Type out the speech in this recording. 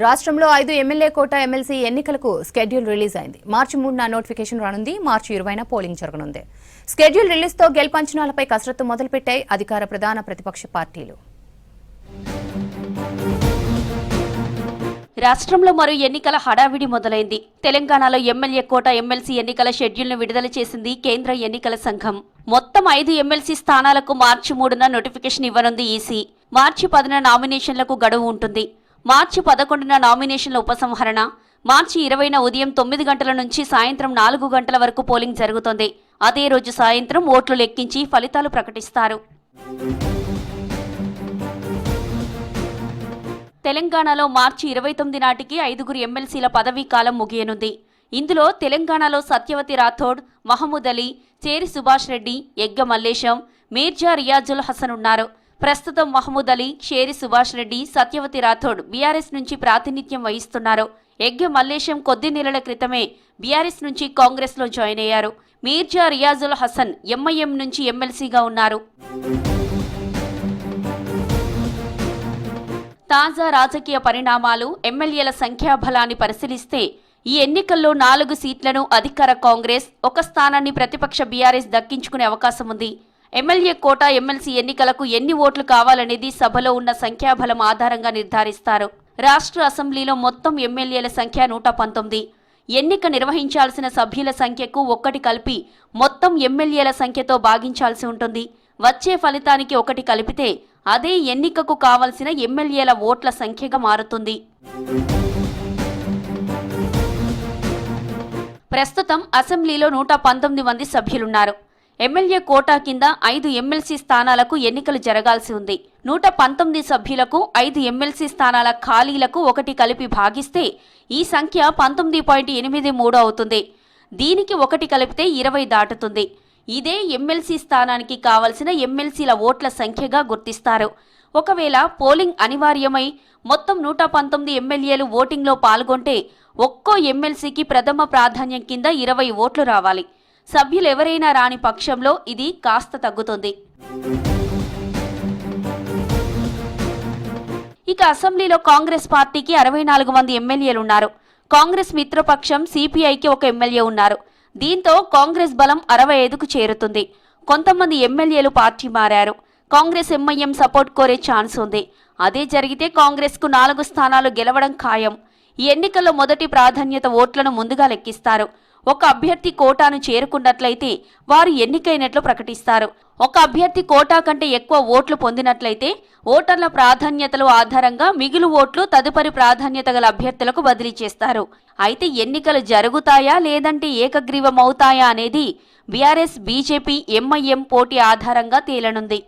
రాష్ట్రంలో 5 ఎమ్మెల్యే కోట ఎమ్మెల్సీ ఎన్నికలకు schedule release అయింది. మార్చి 3న నోటిఫికేషన్ రానుంది. మార్చి 20న పోలింగ్ జరగనుంది. స్కెడ్యూల్ రిలీజ్తో గెలుపంచనాలపై కసరత్తు మొదలుపెట్టాయి అధికార ప్రధాన ప్రతిపక్ష పార్టీలు. రాష్ట్రంలో మరో ఎన్నికల హడావిడి మొదలైంది. తెలంగాణలో ఎమ్మెల్యే కోట ఎమ్మెల్సీ ఎన్నికల షెడ్యూల్ను విడుదల చేసింది కేంద్ర ఎన్నికల సంఘం. మొత్తం 5 ఎమ్మెల్సీ స్థానాలకు మార్చి 3న నోటిఫికేషన్ ఇవ్వనుంది ఈసీ. మార్చి 10న నామినేషన్లకు గడువు ఉంటుంది. మార్చి 11న నామినేషన్ల ఉపసంహరణ. మార్చి 20న ఉదయం 9 గంటల నుంచి సాయంత్రం 4 గంటల వరకు పోలింగ్ జరుగుతోంది. అదే రోజు సాయంత్రం ఓట్లు లెక్కించి ఫలితాలు ప్రకటిస్తారు. తెలంగాణలో మార్చి 29 నాటికి 5 ఎమ్మెల్సీల పదవీ కాలం ముగియనుంది. ఇందులో తెలంగాణలో సత్యవతి రాథోడ్, మహమూద్ అలీ, చేరి సుభాష్ రెడ్డి, ఎగ్గ మల్లేశం, మీర్జా రియాజుల్ హసన్ ఉన్నారు. ప్రస్తుతం మహమూద్ అలీ, షేరి సుభాష్ రెడ్డి, సత్యవతి రాథోడ్ బీఆర్ఎస్ నుంచి ప్రాతినిధ్యం వహిస్తున్నారు. ఎగ్గ మల్లేశం కొద్ది నెలల క్రితమే బీఆర్ఎస్ నుంచి కాంగ్రెస్లో జాయిన్ అయ్యారు. మీర్జా రియాజుల్ హసన్ ఎంఐఎం నుంచి ఎమ్మెల్సీగా ఉన్నారు. తాజా రాజకీయ పరిణామాలు, ఎమ్మెల్యేల సంఖ్యాబలాన్ని పరిశీలిస్తే ఈ ఎన్నికల్లో 4 సీట్లను అధికార కాంగ్రెస్, 1 స్థానాన్ని ప్రతిపక్ష బీఆర్ఎస్ దక్కించుకునే అవకాశం ఉంది. ఎమ్మెల్యే కోట ఎమ్మెల్సీ ఎన్నికలకు ఎన్ని ఓట్లు కావాలనేది సభలో ఉన్న సంఖ్యాబలం ఆధారంగా నిర్ధారిస్తారు. రాష్ట్ర అసెంబ్లీలో మొత్తం ఎమ్మెల్యేల సంఖ్య 119. ఎన్నిక నిర్వహించాల్సిన సభ్యుల సంఖ్యకు 1 కలిపి మొత్తం ఎమ్మెల్యేల సంఖ్యతో భాగించాల్సి ఉంటుంది. వచ్చే ఫలితానికి 1 కలిపితే అదే ఎన్నికకు కావలసిన ఎమ్మెల్యేల ఓట్ల సంఖ్యగా మారుతుంది. ప్రస్తుతం అసెంబ్లీలో 119 మంది సభ్యులున్నారు. ఎమ్మెల్యే కోటా కింద 5 ఎమ్మెల్సీ స్థానాలకు ఎన్నికలు జరగాల్సి ఉంది. 119 సభ్యులకు 5 ఎమ్మెల్సీ స్థానాల ఖాళీలకు 1 కలిపి భాగిస్తే ఈ సంఖ్య 19.83 అవుతుంది. దీనికి 1 కలిపితే 20 దాటుతుంది. ఇదే ఎమ్మెల్సీ స్థానానికి కావలసిన ఎమ్మెల్సీల ఓట్ల సంఖ్యగా గుర్తిస్తారు. ఒకవేళ పోలింగ్ అనివార్యమై మొత్తం 119 ఎమ్మెల్యేలు ఓటింగ్లో పాల్గొంటే ఒక్కో ఎమ్మెల్సీకి ప్రథమ ప్రాధాన్యం కింద 20 ఓట్లు రావాలి. సభ్యులు ఎవరైనా రాని పక్షంలో ఇది కాస్త తగ్గుతుంది. ఇక అసెంబ్లీలో కాంగ్రెస్ పార్టీకి 64 మంది ఎమ్మెల్యేలున్నారు. కాంగ్రెస్ మిత్రపక్షం సిపిఐకి 1 ఎమ్మెల్యే ఉన్నారు. దీంతో కాంగ్రెస్ బలం 65కు చేరుతుంది. కొంతమంది ఎమ్మెల్యేలు పార్టీ మారారు. కాంగ్రెస్ ఎంఐఎం సపోర్ట్ కోరే ఛాన్స్ ఉంది. అదే జరిగితే కాంగ్రెస్కు 4 స్థానాలు గెలవడం ఖాయం. ఈ ఎన్నికల్లో మొదటి ప్రాధాన్యత ఓట్లను ముందుగా లెక్కిస్తారు. ఒక అభ్యర్థి కోటాను చేరుకున్నట్లయితే వారు ఎన్నికైనట్లు ప్రకటిస్తారు. ఒక అభ్యర్థి కోటా కంటే ఎక్కువ ఓట్లు పొందినట్లయితే ఓటర్ల ప్రాధాన్యతల ఆధారంగా మిగులు ఓట్లు తదుపరి ప్రాధాన్యత గల అభ్యర్థులకు బదిలీ చేస్తారు. అయితే ఎన్నికలు జరుగుతాయా లేదంటే ఏకగ్రీవమవుతాయా అనేది బీఆర్ఎస్, బీజేపీ, ఎంఐఎం పోటీ ఆధారంగా తేలనుంది.